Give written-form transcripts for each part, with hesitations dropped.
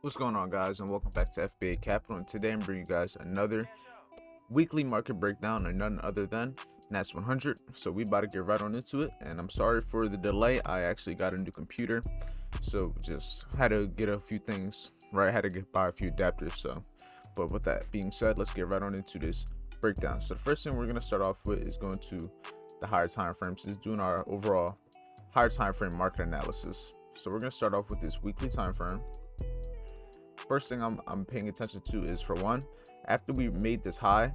What's going on, guys, and welcome back to FBA Capital. And today I'm bringing you guys another weekly market breakdown, and none other than NAS100. So we about to get right on into it, and I'm sorry for the delay. I actually got a new computer, so just had to get a few things right. Had to buy a few adapters. But with that being said, let's get right on into this breakdown. So the first thing we're going to start off with is going to the higher time frames, is doing our overall higher time frame market analysis. So we're going to start off with this weekly time frame. First thing I'm paying attention to is, for one, after we made this high,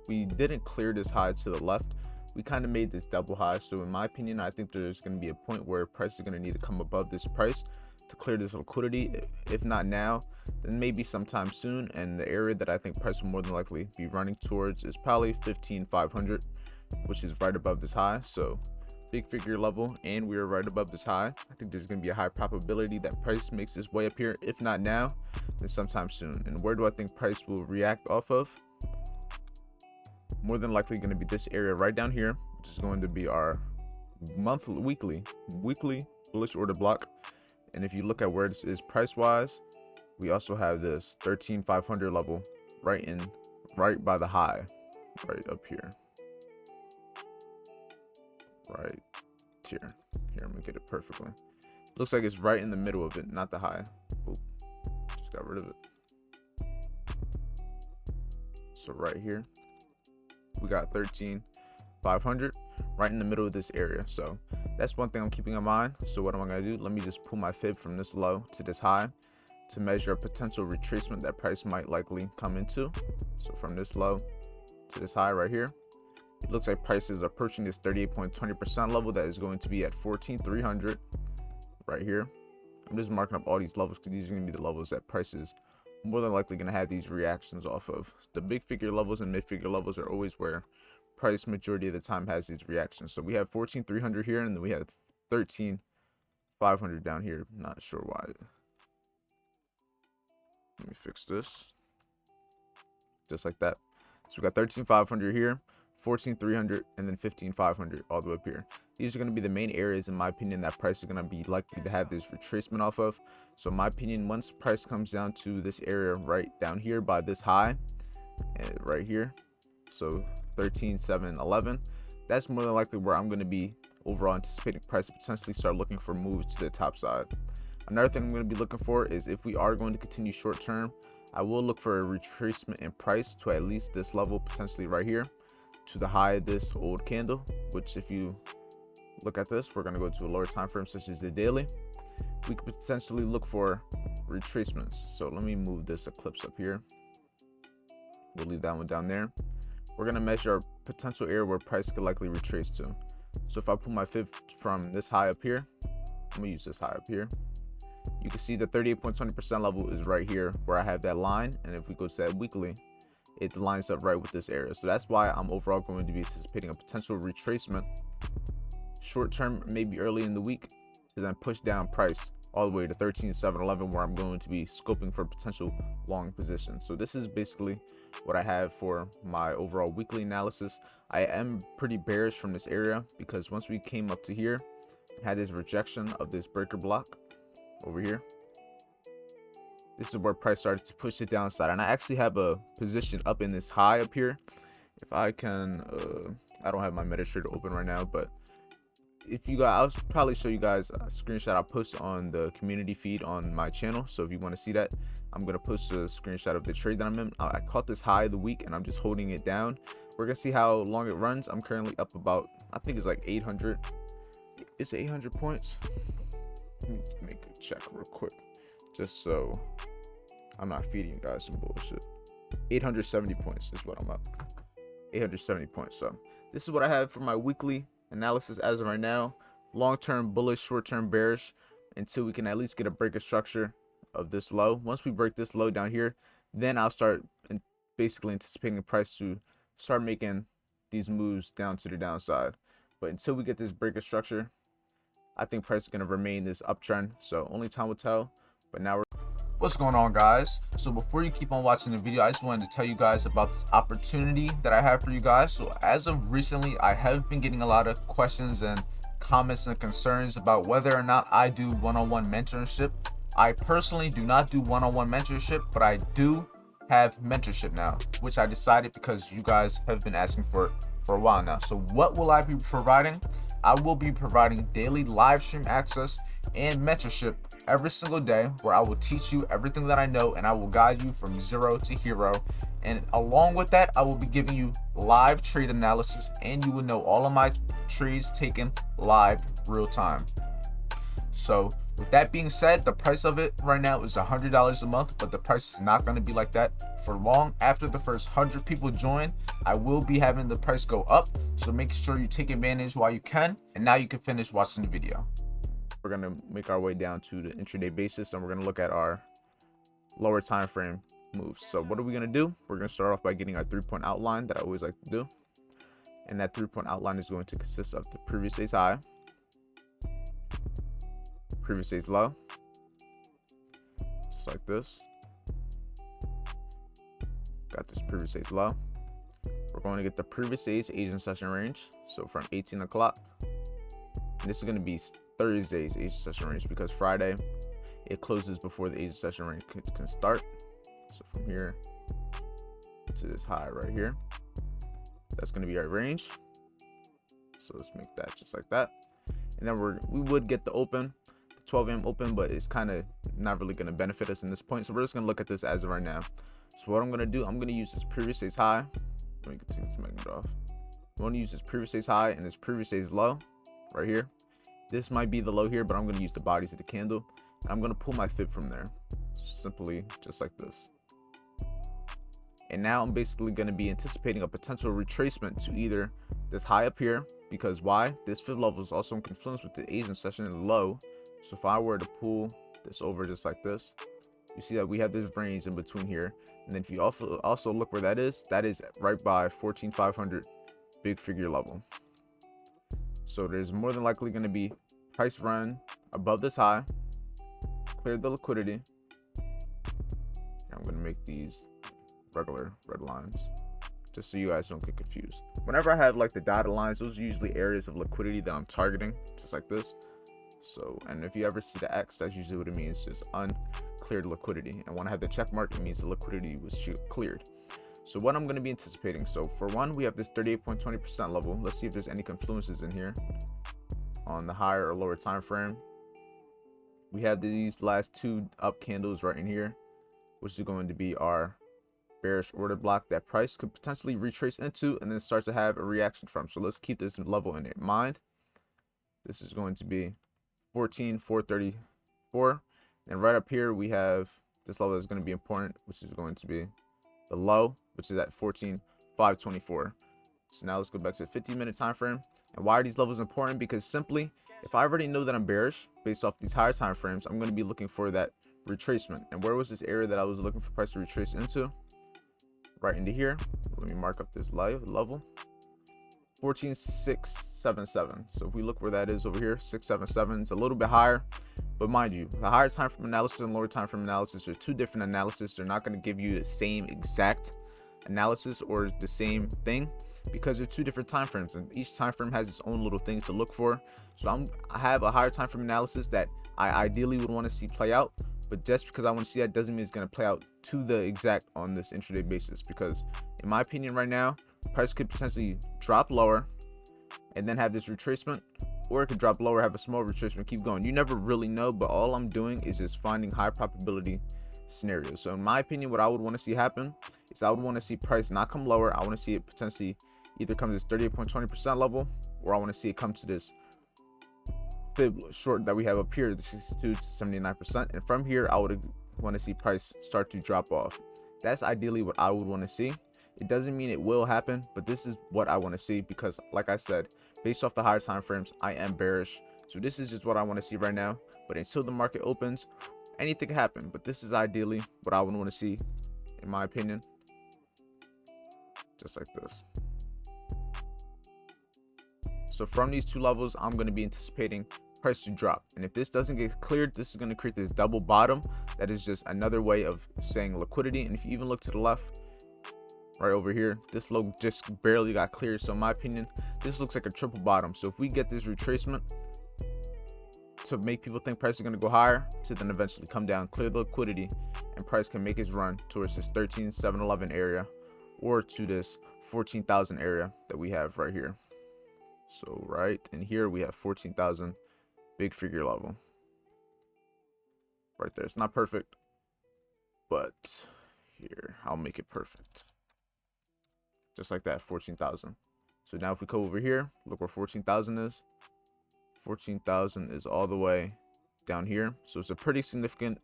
we didn't clear this high to the left. We kind of made this double high. So in my opinion, I think there's going to be a point where price is going to need to come above this price to clear this liquidity. If not now, then maybe sometime soon. And the area that I think price will more than likely be running towards is probably 15,500, which is right above this high. So big figure level, and we are right above this high. I think there's going to be a high probability that price makes its way up here. If not now, then sometime soon. And where do I think price will react off of? More than likely going to be this area right down here, which is going to be our weekly bullish order block. And if you look at where this is price wise, we also have this 13,500 level right by the high, right up here. Right here. I'm gonna get it perfectly. Looks like it's right in the middle of it, not the high. Oop, just got rid of it. So right here, we got 13,500 right in the middle of this area. So that's one thing I'm keeping in mind. So what am I gonna do? Let me just pull my fib from this low to this high to measure a potential retracement that price might likely come into. So from this low to this high right here, it looks like price is approaching this 38.20% level that is going to be at 14,300 right here. I'm just marking up all these levels because these are going to be the levels that price is more than likely going to have these reactions off of. The big figure levels and mid figure levels are always where price majority of the time has these reactions. So we have 14,300 here, and then we have 13,500 down here. Not sure why. Let me fix this. Just like that. So we got 13,500 here, 14,300, and then 15,500 all the way up here. These are going to be the main areas, in my opinion, that price is going to be likely to have this retracement off of. So in my opinion, once price comes down to this area right down here by this high, and right here, so 13,711, that's more than likely where I'm going to be overall anticipating price potentially start looking for moves to the top side. Another thing I'm going to be looking for is, if we are going to continue short term, I will look for a retracement in price to at least this level, potentially right here, to the high of this old candle, which if you look at this, we're going to go to a lower time frame such as the daily. We could potentially look for retracements. So let me move this eclipse up here. We'll leave that one down there. We're going to measure a potential area where price could likely retrace to. So if I pull my fib from this high up here, I'm going to use this high up here. You can see the 38.20% level is right here where I have that line. And if we go to that weekly, it lines up right with this area. So that's why I'm overall going to be anticipating a potential retracement short term, maybe early in the week, to then push down price all the way to 13,711, where I'm going to be scoping for potential long position. So this is basically what I have for my overall weekly analysis. I am pretty bearish from this area because once we came up to here and had this rejection of this breaker block over here, this is where price started to push the downside, and I actually have a position up in this high up here. If I can, I don't have my MetaTrader open right now, but if you guys, I'll probably show you guys a screenshot I'll post on the community feed on my channel. So if you want to see that, I'm going to post a screenshot of the trade that I'm in. I caught this high of the week, and I'm just holding it down. We're going to see how long it runs. I'm currently up about, I think it's like 800. It's 800 points. Let me make a check real quick, just so I'm not feeding you guys some bullshit. 870 points is what I'm up. 870 points. So this is what I have for my weekly analysis as of right now. Long-term bullish, short-term bearish, until we can at least get a break of structure of this low. Once we break this low down here, then I'll start basically anticipating the price to start making these moves down to the downside. But until we get this break of structure, I think price is going to remain this uptrend. So only time will tell. But now what's going on, guys? So before you keep on watching the video, I just wanted to tell you guys about this opportunity that I have for you guys. So as of recently, I have been getting a lot of questions and comments and concerns about whether or not I do one-on-one mentorship I personally do not do one-on-one mentorship, but I do have mentorship now, which I decided because you guys have been asking for it for a while now. So what will I be providing? I will be providing daily live stream access and mentorship every single day, where I will teach you everything that I know and I will guide you from zero to hero. And along with that, I will be giving you live trade analysis, and you will know all of my trades taken live real time. So with that being said, the price of it right now is $100 a month, but the price is not going to be like that for long. After the first 100 people join, I will be having the price go up. So make sure you take advantage while you can. And now you can finish watching the video. We're going to make our way down to the intraday basis, and we're going to look at our lower time frame moves. So what are we going to do? We're going to start off by getting our 3-point outline that I always like to do. And that 3-point outline is going to consist of the previous day's high, previous day's low, just like this. Got this previous day's low. We're going to get the previous day's Asian session range, so from 18 o'clock. And this is going to be Thursday's Asian session range, because Friday it closes before the Asian session range can start. So from here to this high right here, that's going to be our range. So let's make that just like that. And then we would get the open, 12 a.m. open, but it's kind of not really going to benefit us in this point. So we're just going to look at this as of right now. So what I'm going to do, I'm going to use this previous day's high. Let me continue to make it off. I'm going to use this previous day's high and this previous day's low right here. This might be the low here, but I'm going to use the bodies of the candle. And I'm going to pull my fib from there, simply just like this. And now I'm basically going to be anticipating a potential retracement to either this high up here, because why? This fib level is also in confluence with the Asian session and low. So if I were to pull this over just like this, you see that we have this range in between here. And then if you also look where that is right by 14,500 big figure level. So there's more than likely going to be price run above this high, clear the liquidity. I'm going to make these regular red lines just so you guys don't get confused. Whenever I have like the dotted lines, those are usually areas of liquidity that I'm targeting, just like this. So, and if you ever see the X, that's usually what it means, just uncleared liquidity. And when I have the check mark, it means the liquidity was cleared. So what I'm going to be anticipating, so for one, we have this 38.20% level. Let's see if there's any confluences in here on the higher or lower time frame. We have these last two up candles right in here, which is going to be our bearish order block that price could potentially retrace into and then start to have a reaction from. So let's keep this level in mind. This is going to be 14,434, and right up here we have this level that's going to be important, which is going to be the low, which is at 14,524. So now let's go back to the 15-minute time frame. And why are these levels important? Because simply, if I already know that I'm bearish based off these higher time frames, I'm going to be looking for that retracement. And where was this area that I was looking for price to retrace into? Right into here. Let me mark up this level, 14,677. So if we look where that is over here, 677, it's a little bit higher. But mind you, the higher time frame analysis and lower time frame analysis are two different analysis. They're not going to give you the same exact analysis or the same thing, because they're two different time frames, and each time frame has its own little things to look for. So I have a higher time frame analysis that I ideally would want to see play out, but just because I want to see that doesn't mean it's going to play out to the exact on this intraday basis. Because in my opinion right now, price could potentially drop lower and then have this retracement, or it could drop lower, have a small retracement, keep going. You never really know, but all I'm doing is just finding high probability scenarios. So in my opinion, what I would want to see happen is I would want to see price not come lower. I want to see it potentially either come to this 38.20% level, or I want to see it come to this fib short that we have up here, the 62 to 79%. And from here, I would want to see price start to drop off. That's ideally what I would want to see. It doesn't mean it will happen, but this is what I want to see, because like I said, based off the higher time frames, I am bearish. So this is just what I want to see right now. But until the market opens, anything can happen. But this is ideally what I would want to see, in my opinion. Just like this. So from these two levels, I'm going to be anticipating price to drop. And if this doesn't get cleared, this is going to create this double bottom. That is just another way of saying liquidity. And if you even look to the left, right over here, this low just barely got cleared. So in my opinion, this looks like a triple bottom. So if we get this retracement, to make people think price is going to go higher, to then eventually come down, clear the liquidity, and price can make its run towards this 13,711 area or to this 14,000 area that we have right here. So right in here we have 14,000, big figure level right there. It's not perfect, but here I'll make it perfect, just like that. 14,000. So now if we go over here, look where 14,000 is. 14,000 is all the way down here, so it's a pretty significant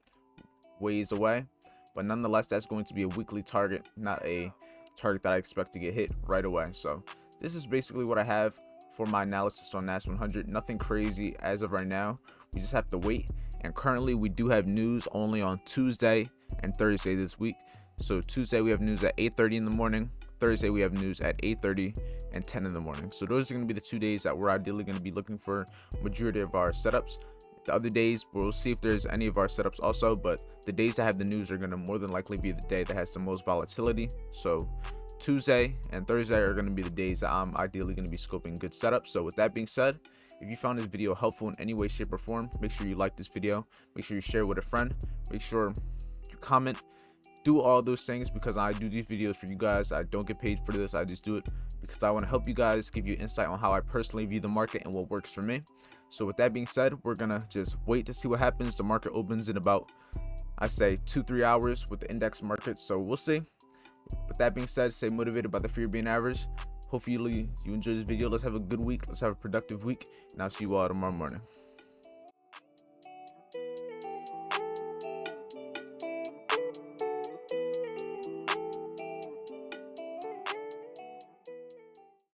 ways away, but nonetheless that's going to be a weekly target, not a target that I expect to get hit right away. So this is basically what I have for my analysis on NAS100. Nothing crazy as of right now. We just have to wait, and currently we do have news only on Tuesday and Thursday this week. So Tuesday we have news at 8:30 in the morning, Thursday we have news at 8:30 and 10 in the morning. So those are going to be the 2 days that we're ideally going to be looking for majority of our setups. The other days we'll see if there's any of our setups also, but the days that have the news are going to more than likely be the day that has the most volatility. So Tuesday and Thursday are going to be the days that I'm ideally going to be scoping good setups. So with that being said, if you found this video helpful in any way, shape, or form, make sure you like this video, make sure you share with a friend, make sure you comment, do all those things, because I do these videos for you guys. I don't get paid for this. I just do it because I want to help you guys, give you insight on how I personally view the market and what works for me. So with that being said, we're gonna just wait to see what happens. The market opens in about, I say, 2-3 hours with the index market, so we'll see. With that being said, stay motivated by the fear of being average. Hopefully you enjoyed this video. Let's have a good week, let's have a productive week, and I'll see you all tomorrow morning.